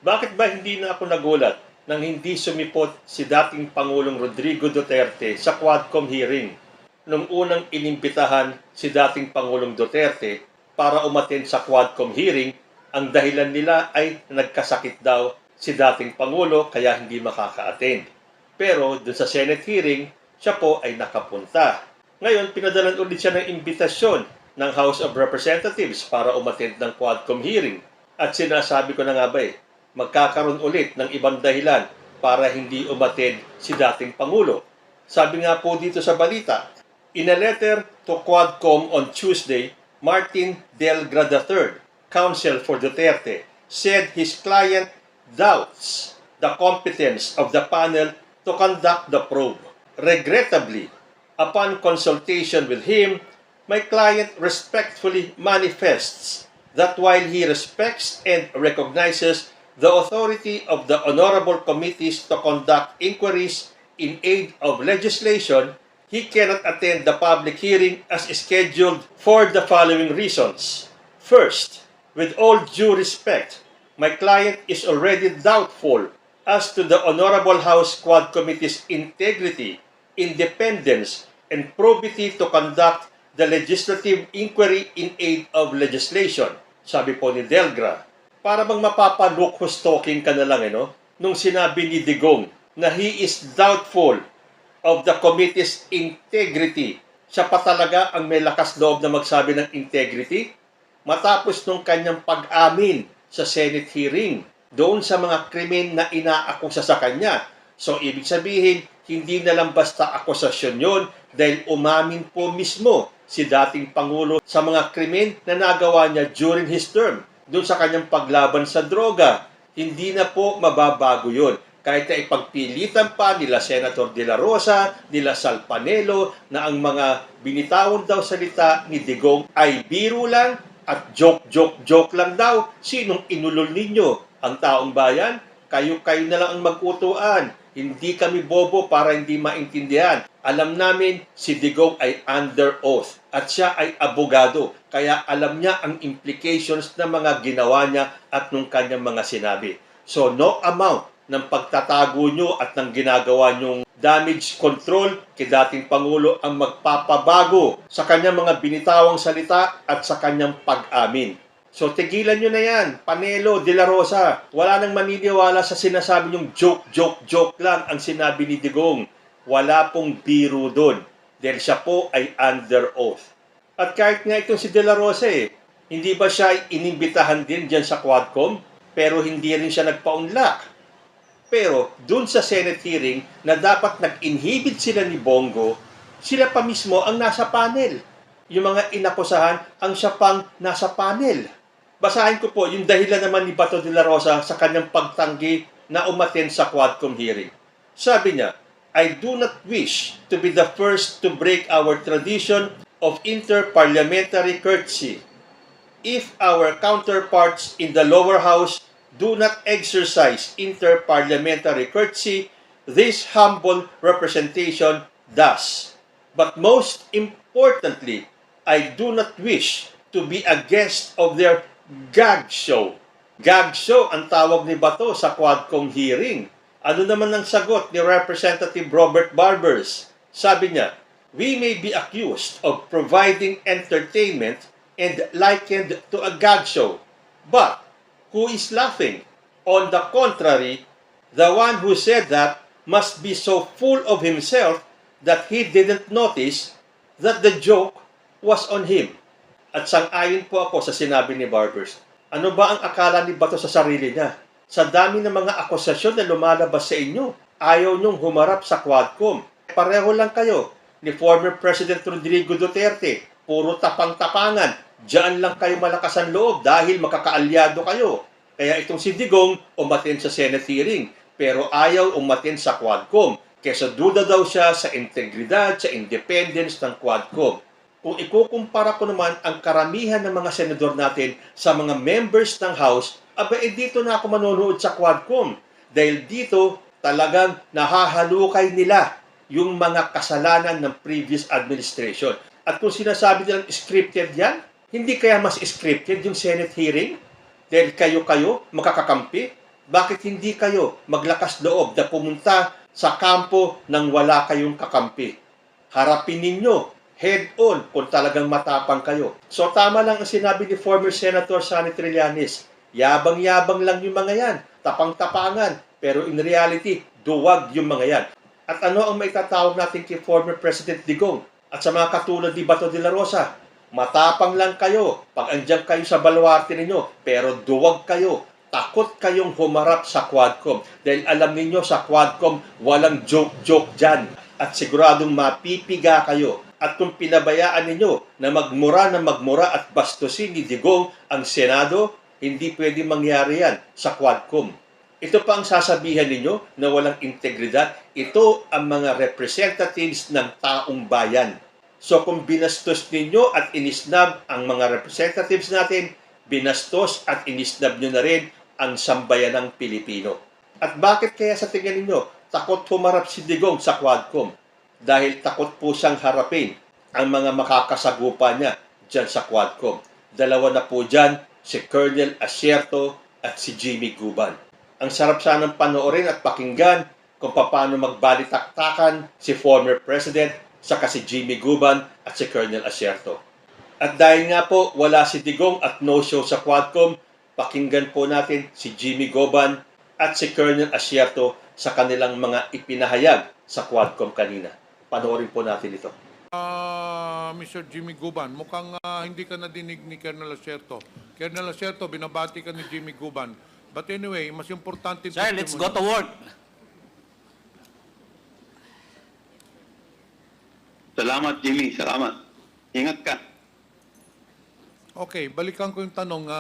Bakit ba hindi na ako nagulat nang hindi sumipot si dating Pangulong Rodrigo Duterte sa Quadcom hearing nung unang inimbitahan si dating Pangulong Duterte para umattend sa Quadcom hearing? Ang dahilan nila ay nagkasakit daw si dating Pangulo kaya hindi makaka-attend. Pero dun sa Senate hearing, siya po ay nakapunta. Ngayon, pinadalan ulit siya ng imbitasyon ng House of Representatives para umattend ng Quadcom hearing. At sinasabi ko na nga ba magkakaroon ulit ng ibang dahilan para hindi umattend si dating Pangulo. Sabi nga po dito sa balita, in a letter to Quadcom on Tuesday, Martin Delgra III, counsel for Duterte, said his client doubts the competence of the panel to conduct the probe. Regrettably, upon consultation with him, my client respectfully manifests that while he respects and recognizes the authority of the honorable committees to conduct inquiries in aid of legislation, he cannot attend the public hearing as scheduled for the following reasons. First, with all due respect, my client is already doubtful as to the Honorable House Quad Committee's integrity, independence, and probity to conduct the legislative inquiry in aid of legislation. Sabi po ni Delgra. Para bang mapapalukos-talking ka na lang, nung sinabi ni Digong na he is doubtful of the committee's integrity. Siya pa talaga ang may lakas loob na magsabi ng integrity? Matapos nung kanyang pag-amin sa Senate hearing doon sa mga krimen na inaakusa sa kanya. So, ibig sabihin, hindi na lang basta akusasyon yon dahil umamin po mismo si dating Pangulo sa mga krimen na nagawa niya during his term doon sa kanyang paglaban sa droga. Hindi na po mababago yon. Kahit na ipagpilitan pa nila Senator De La Rosa, nila Salpanelo, na ang mga binitawan daw salita ni Digong ay biro lang at joke lang daw. Sinong inulol ninyo? Ang taong bayan? Kayo na lang ang mag-utuan. Hindi kami bobo para hindi maintindihan. Alam namin si Digong ay under oath at siya ay abogado. Kaya alam niya ang implications ng mga ginawa niya at nung kanyang mga sinabi. So no amount ng pagtatago nyo at ng ginagawa nyong damage control kay dating Pangulo ang magpapabago sa kanyang mga binitawang salita at sa kanyang pag-amin. So tigilan nyo na yan, Panelo, De La Rosa. Wala nang maniniwala sa sinasabi nyong joke lang ang sinabi ni Digong. Wala pong biro doon dahil siya po ay under oath. At kahit nga itong si De La Rosa hindi ba siya inimbitahan din dyan sa Quadcom? Pero hindi rin siya nagpa-unlock. Pero dun sa Senate hearing na dapat nag-inhibit sila ni Bongo, sila pa mismo ang nasa panel. Yung mga inakusahan ang siya pang nasa panel. Basahin ko po yung dahilan naman ni Bato de la Rosa sa kanyang pagtanggi na umattend sa Quadcom hearing. Sabi niya, I do not wish to be the first to break our tradition of inter-parliamentary courtesy. If our counterparts in the lower house do not exercise inter-parliamentary courtesy, this humble representation does. But most importantly, I do not wish to be a guest of their gag show. Gag show ang tawag ni Bato sa Quadcom hearing. Ano naman ang sagot ni Representative Robert Barbers? Sabi niya, we may be accused of providing entertainment and likened to a gag show. But who is laughing? On the contrary, the one who said that must be so full of himself that he didn't notice that the joke was on him. At sang-ayon po ako sa sinabi ni Barbers. Ano ba ang akala ni Bato sa sarili niya? Sa dami ng mga akusasyon na lumalabas sa inyo, ayaw niyong humarap sa Quadcom. Pareho lang kayo ni former President Rodrigo Duterte. Puro tapang-tapangan. Diyan lang kayo malakas ang loob dahil makakaalyado kayo. Kaya itong si Digong umattend sa Senate hearing pero ayaw umattend sa Quadcom. Kesa duda daw siya sa integridad, sa independence ng Quadcom. Kung ikukumpara ko naman ang karamihan ng mga senador natin sa mga members ng House, dito na ako manonood sa Quadcom. Dahil dito talagang nahahalukay nila yung mga kasalanan ng previous administration. At kung sinasabi nilang scripted yan, hindi kaya mas scripted yung Senate hearing? Dahil kayo makakakampi? Bakit hindi kayo maglakas loob na pumunta sa kampo nang wala kayong kakampi? Harapin ninyo head-on kung talagang matapang kayo. So tama lang ang sinabi ni former Senator Sonny Trillanes. Yabang-yabang lang yung mga yan. Tapang-tapangan. Pero in reality, duwag yung mga yan. At ano ang maitatawag natin kay former President Digong at sa mga katulad ni Bato de la Rosa? Matapang lang kayo pag andyan kayo sa baluarte ninyo, pero duwag kayo. Takot kayong humarap sa Quadcom dahil alam niyo sa Quadcom walang joke-joke dyan at siguradong mapipiga kayo. At kung pinabayaan ninyo na magmura at bastusin ni Digong ang Senado, hindi pwede mangyari yan sa Quadcom. Ito pa ang sasabihan ninyo na walang integridad. Ito ang mga representatives ng taong bayan. So kung binastos ninyo at inisnab ang mga representatives natin, binastos at inisnab nyo na rin ang sambayanang Pilipino. At bakit kaya sa tingin ninyo takot humarap si Digong sa Quadcom? Dahil takot po siyang harapin ang mga makakasagupa niya dyan sa Quadcom. Dalawa na po dyan, si Colonel Asierto at si Jimmy Guban. Ang sarap sanang panoorin at pakinggan kung paano magbalitaktakan si former President saka si Jimmy Guban at si Colonel Asierto. At dahil nga po wala si Digong at no-show sa Quadcom, pakinggan po natin si Jimmy Guban at si Colonel Asierto sa kanilang mga ipinahayag sa Quadcom kanina. Panoorin po natin ito. Mr. Jimmy Guban, mukhang hindi ka nadinig ni Colonel Asierto. Colonel Asierto, binabati ka ni Jimmy Guban. But anyway, mas importante... Sir, let's go to work. Salamat, Jimmy. Salamat. Ingat ka. Okay, balikan ko yung tanong,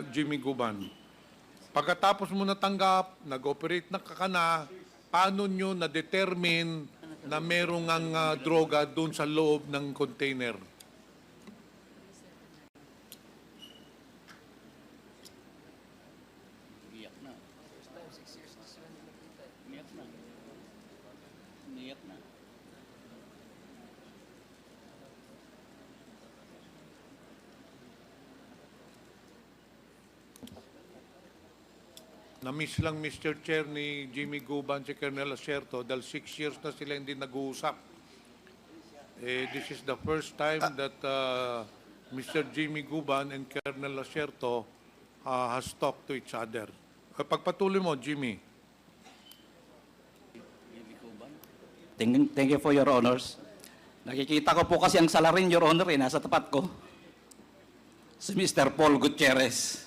Jimmy Guban. Pagkatapos mo natanggap, nag-operate na kakana, paano nyo na-determine na merong ang droga doon sa loob ng container? Iyak na. 6 years na sila Iyak na. Iyak na. Na-miss lang, Mr. Chair, ni Jimmy Guban si Colonel Asierto dahil 6 years na sila hindi nag-uusap. This is the first time that Mr. Jimmy Guban and Colonel Asierto has talked to each other. Pagpatuloy mo, Jimmy. Thank you for your honors. Nakikita ko po kasi ang salarin, your honor, nasa tapat ko. Si Mr. Paul Gutierrez.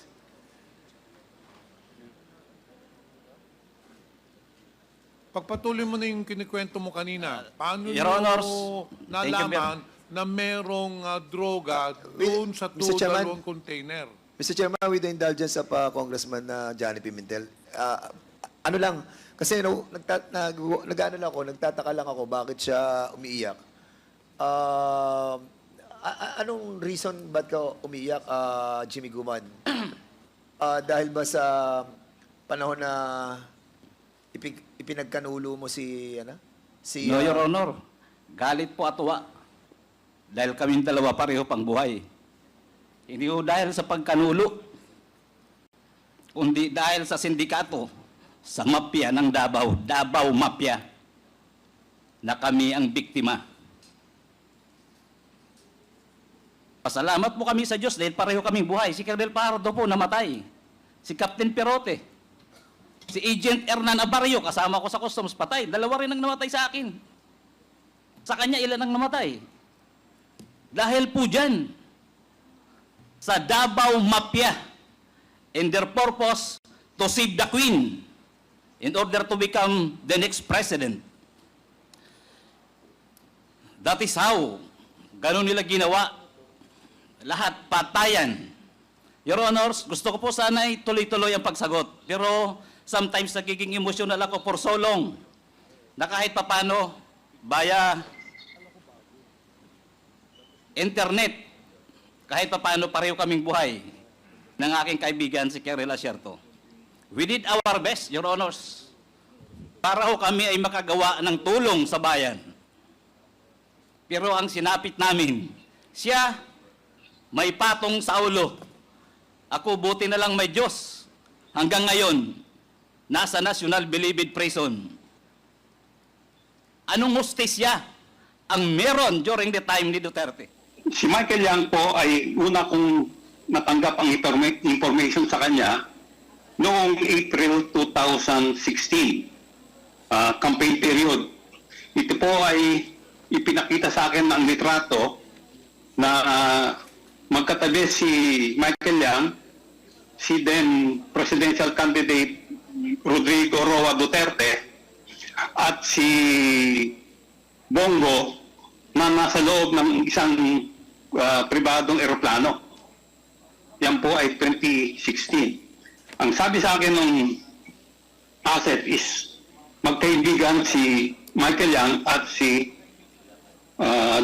Pagpatuloy mo na yung kinikwento mo kanina. Paano Your Honors, nyo thank you, nalaman na merong droga doon sa Mr. Chairman. dalawang container? Mr. Chairman, with the indulgence of Congressman Johnny Pimentel, ano lang, kasi nag-ano lang ako, nagtataka lang ako bakit siya umiiyak. Anong reason ba't ka umiiyak, Jimmy Guman? Dahil ba sa panahon na ipinagkanulo mo si No, your honor. Galit po atwa. Dahil kaming dalawa pareho pang buhay. Hindi ho dahil sa pagkanulo, kundi dahil sa sindikato, sa mafia ng Davao, Davao Mafia, na kami ang biktima. Pasalamat po kami sa Diyos dahil pareho kaming buhay. Si Colonel Pardo po namatay. Si Captain Perote. Si Agent Hernan Abarrio, kasama ko sa customs, patay. Dalawa rin ang namatay sa akin. Sa kanya, ilan ang namatay? Dahil po dyan, sa Davao Mafia, in their purpose to save the Queen in order to become the next president. That is how, ganun nila ginawa. Lahat patayan. Your Honors, gusto ko po sana ituloy-tuloy ang pagsagot. Pero sometimes nagiging emotional ako for so long na kahit papano via internet, kahit papano pareho kaming buhay ng aking kaibigan si Colonel Asierto. We did our best, Your Honors, para ho kami ay makagawa ng tulong sa bayan. Pero ang sinapit namin, siya may patong sa ulo. Ako buti na lang may Diyos. Hanggang ngayon, nasa National Bilibid Prison. Anong hustisya ang meron during the time ni Duterte? Si Michael Yang po ay una kong natanggap ang information sa kanya noong April 2016, campaign period. Ito po ay ipinakita sa akin ng litrato na magkatabi si Michael Yang, si then presidential candidate Rodrigo Roa Duterte, at si Bongo na nasa loob ng isang pribadong eroplano. Yan po ay 2016. Ang sabi sa akin ng asset is magkaibigan si Michael Yang at si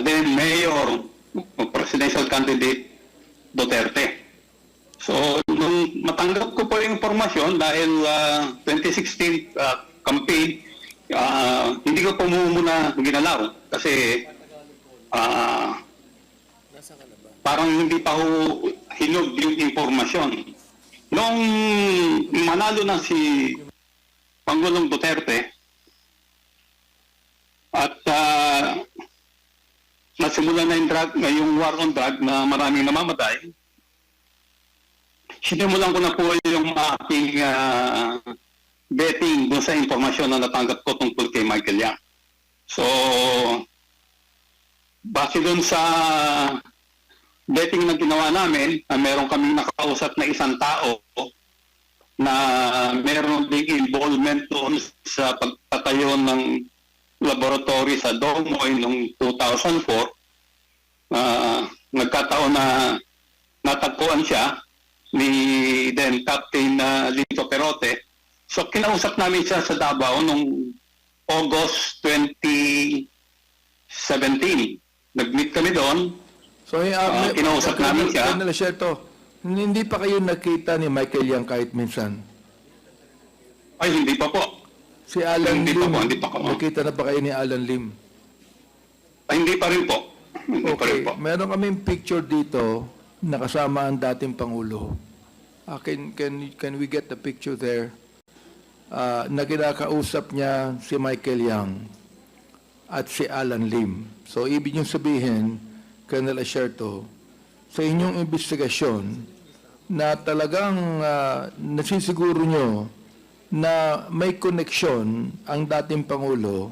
then Mayor Presidential Candidate Duterte. So, nung matanggap ko po yung informasyon dahil 2016 campaign, hindi ko po muna ginalaw kasi parang hindi pa ho hinog yung informasyon. Noong manalo na si Pangulong Duterte at nasimula na yung war on drug na maraming namamatay, sinimulan ko na po yung aking betting doon sa informasyon na natanggap ko tungkol kay Michael Yang. So, base doon sa betting na ginawa namin, meron kaming nakausap na isang tao na meron ding involvement doon sa pagtatayo ng laboratory sa Domoy noong 2004. Nagkataon na natagpuan siya ni then Captain Lito Perote. So kinausap namin siya sa Davao noong August 2017. Nag-meet kami doon. So, kinausap namin siya. Colonel Sherto, hindi pa kayo nakita ni Michael Yang kahit minsan? Ay, hindi pa po. Si Alan Hindi Lim, pa po, hindi pa po. nakita na ba kayo ni Alan Lim? Ay, hindi pa rin po. Hindi pa rin Okay, po. meron kaming picture dito na kasama ang dating Pangulo. Can we get the picture there? Na kinakausap niya si Michael Yang at si Alan Lim. So, ibig niyong sabihin, Colonel Asierto, sa inyong investigasyon na talagang nasisiguro nyo na may koneksyon ang dating Pangulo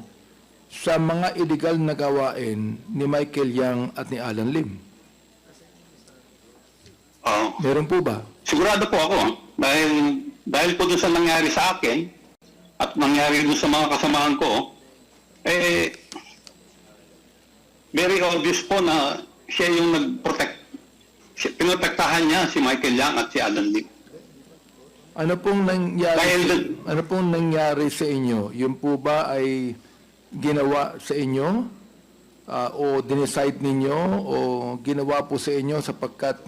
sa mga illegal na gawain ni Michael Yang at ni Alan Lim. Meron po ba? Sigurado po ako. Dahil po doon sa nangyari sa akin at nangyari doon sa mga kasamahan ko, very obvious po na siya yung pinotektahan niya si Michael Yang at si Alan Lim. Ano pong nangyari? Dahil- Ano pong nangyari sa inyo? Yun po ba ay ginawa sa inyo o dinicide ninyo o ginawa po sa inyo sapagkat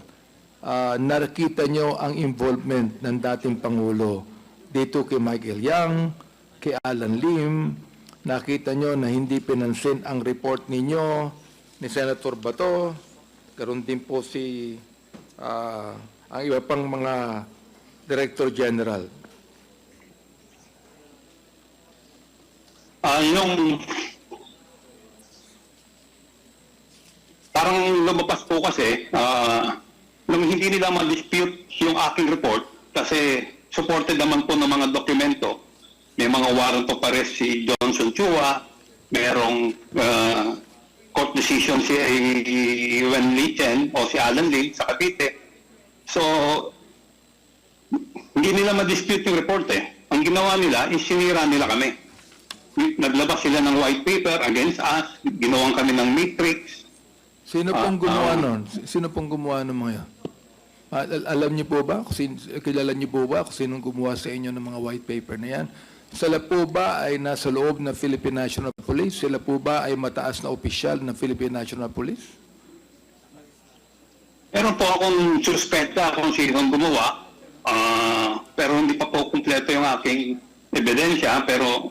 nakita nyo ang involvement ng dating Pangulo dito kay Michael Yang, kay Alan Lim, nakita nyo na hindi pinansin ang report ninyo ni Senator Bato, karon din po si ang iba pang mga Director General. Yung parang lumabas po kasi nung hindi nila ma-dispute yung aking report kasi supported naman po ng mga dokumento. May mga warrant of arrest si Johnson Chua, merong court decision si Wen Lichen o si Alan Lim sa Cavite. So, hindi nila ma-dispute yung report eh. Ang ginawa nila, sinira nila kami. Naglabas sila ng white paper against us, ginawan kami ng matrix. Sino pong gumawa nun? Sino pong gumawa ng mga yan? Alam niyo po ba? Kilala niyo po ba kung sinong gumawa sa inyo ng mga white paper na yan? Sila po ba ay nasa loob ng Philippine National Police? Sila po ba ay mataas na opisyal ng Philippine National Police? Meron po akong suspecta kung sinong gumawa, pero hindi pa po kumpleto yung aking ebidensya, pero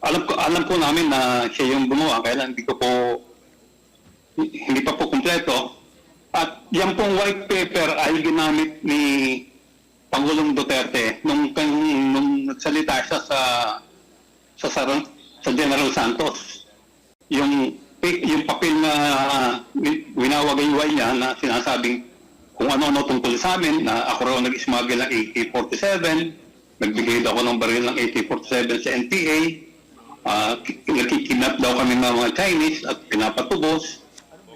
alam po namin na siya yung gumawa, kaya lang hindi pa po kumpleto. At yan pong white paper ay ginamit ni Pangulong Duterte nung nagsalita siya sa General Santos. Yung papel na winawagayway niya na sinasabing kung ano-ano tungkol sa amin, na ako raw nag-smuggle ng AK-47, nagbigay daw ako ng baril ng AK-47 sa NPA, nakikidnap daw kami ng mga Chinese at pinapatubos,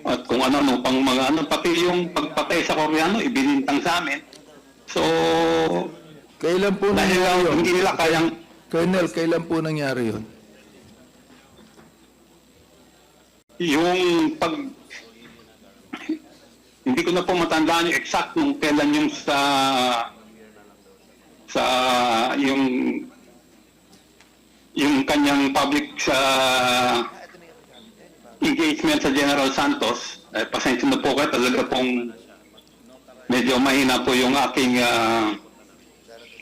at kung ano-ano pang mga ano, pati yung pagpatay sa Koreano, ibinintang sa amin. So, Kailan po dahil nangyari yun? hindi nila kayang Colonel, kailan po nangyari yun? yung hindi ko na po matandaan yung exact nung kailan yung yung kanyang public sa engagement sa General Santos. Pasensya na po kayo, talaga pong medyo mahina po yung aking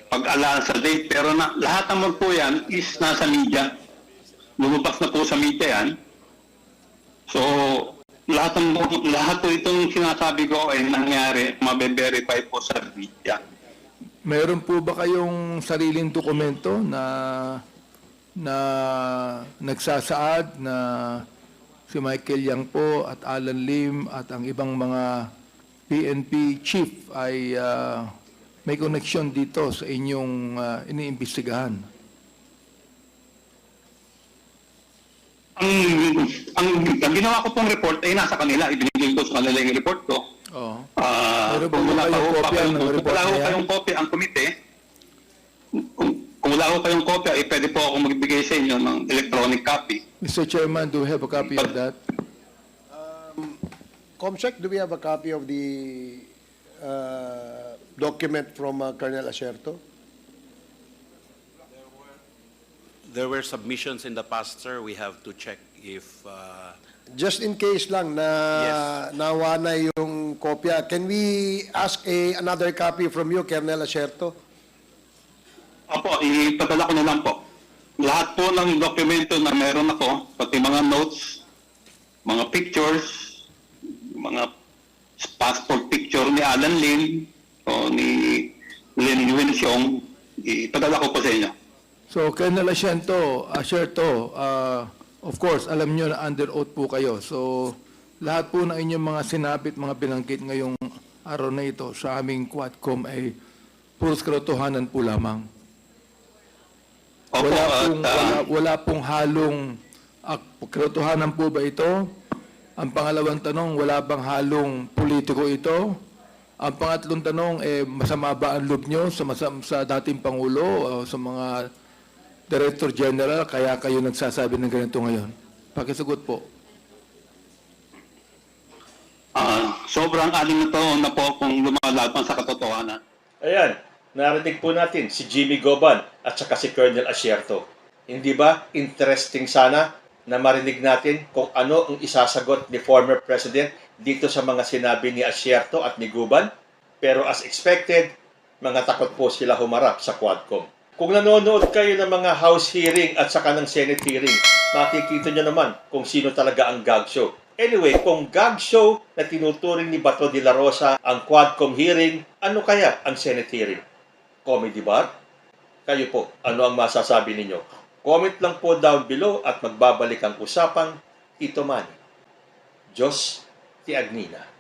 pag-alala sa date, pero lahat naman po yan is nasa media. Lumabas na po sa media yan. So, lahat po itong sinasabi ko ay nangyari, mabe-verify po sa media. Meron po ba kayong sariling dokumento na nagsasaad na si Michael Yang po at Alan Lim at ang ibang mga PNP chief ay may connection dito sa inyong iniimbestigahan? Ang ginawa ko pong report ay nasa kanila, ibinigay ko sa kanila yung report ko. Oo. Meron Kung po ba wala kayong kopya ng report wala na ko yan? kayong kopya ang komite, kung wala ko kayong kopya, pwede po ako magbigay sa inyo ng electronic copy. Mr. Chairman, do you have a copy of that? Comsec, do we have a copy of the document from Colonel Asierto? There were submissions in the past, sir. We have to check if... Just in case lang na nawa na yung kopya, can we ask another copy from you, Colonel Asierto? Opo, ipadala ko na lang po. Lahat po ng dokumento na meron ako, pati mga notes, mga pictures, mga passport picture ni Alan Lim o ni Lin Wenxiong, ipadala ko po sa inyo. So, Colonel Asierto, of course, alam nyo na under oath po kayo. So, lahat po ng inyong mga sinabit, mga binanggit ngayong araw na ito sa aming Quadcom ay puros katotohanan po lamang. Opo, Wala pong halong katotohanan po ba ito? Ang pangalawang tanong, wala bang halong politiko ito? Ang pangatlong tanong, masama ba ang loob nyo sa dating Pangulo o sa mga Director General, kaya kayo nagsasabi ng ganito ngayon? Pakisagot po. sobrang anim na taon na po kung lumalaban sa katotohanan. Ayan, narinig po natin si Jimmy Goban at saka si Colonel Asierto. Hindi ba interesting sana na marinig natin kung ano ang isasagot ni former President dito sa mga sinabi ni Asierto at ni Goban? Pero as expected, mga takot po sila humarap sa Quadcom. Kung nanonood kayo ng mga House hearing at saka ng Senate hearing, makikita nyo naman kung sino talaga ang gag show. Anyway, kung gag show na tinuturing ni Bato de la Rosa ang Quadcom hearing, ano kaya ang Senate hearing? Comedy bar? Kayo po, ano ang masasabi ninyo? Comment lang po down below at magbabalik ang usapang Tito Manny. Diyos ti Agnina.